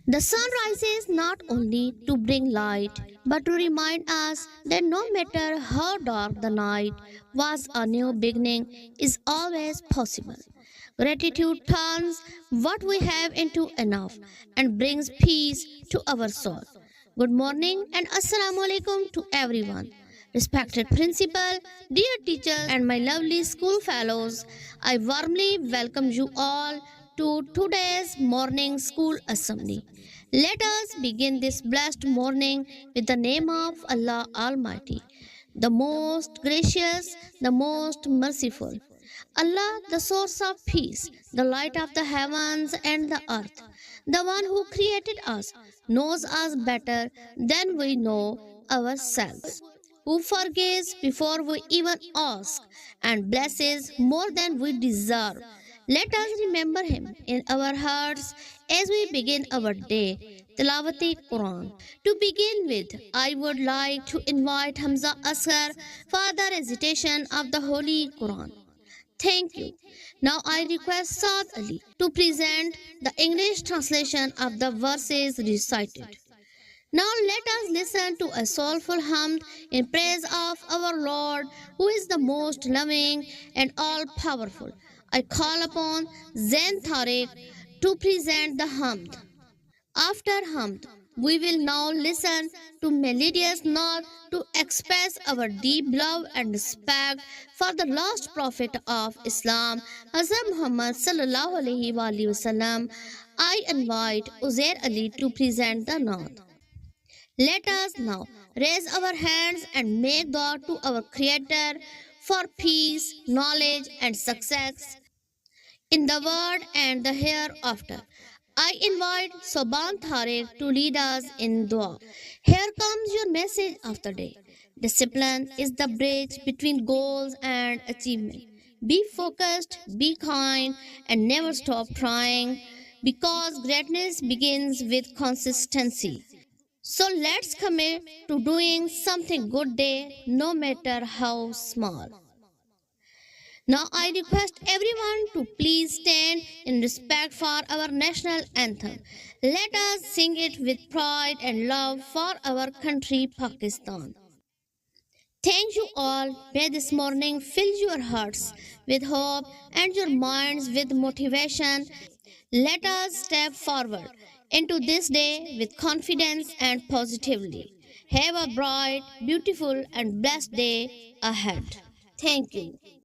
The sun rises not only to bring light, but to remind us that no matter how dark the night was, a new beginning is always possible. Gratitude turns what we have into enough and brings peace to our soul. Good morning and Assalamu alaikum to everyone. Respected principal, dear teachers, and my lovely school fellows, I warmly welcome you all to today's morning school assembly. Let us begin this blessed morning with the name of Allah Almighty, the most gracious, the most merciful. Allah, the source of peace, the light of the heavens and the earth, the one who created us, knows us better than we know ourselves, who forgives before we even ask and blesses more than we deserve. Let us remember Him in our hearts as we begin our day. Tilawati Quran. To begin with, I would like to invite Hamza Asghar for the recitation of the Holy Quran. Thank you. Now I request Saad Ali to present the English translation of the verses recited. Now let us listen to a soulful hymn in praise of our Lord, who is the most loving and all powerful. I call upon Zain Tariq to present the hymn. After Hamd, we will now listen to melodious note to express our deep love and respect for the last prophet of Islam, Hazrat Muhammad sallallahu alaihi wasallam. I invite Uzair Ali to present the note. Let us now raise our hands and make dua to our Creator for peace, knowledge, and success in the world and the hereafter. I invite Soban Tariq to lead us in dua. Here comes your message of the day. Discipline is the bridge between goals and achievement. Be focused, be kind, and never stop trying because greatness begins with consistency. So let's commit to doing something good day, no matter how small. Now I request everyone to please stand in respect for our national anthem. Let us sing it with pride and love for our country, Pakistan. Thank you all. May this morning fill your hearts with hope and your minds with motivation. Let us step forward into this day with confidence and positively. Have a bright, beautiful, and blessed day ahead. Thank you.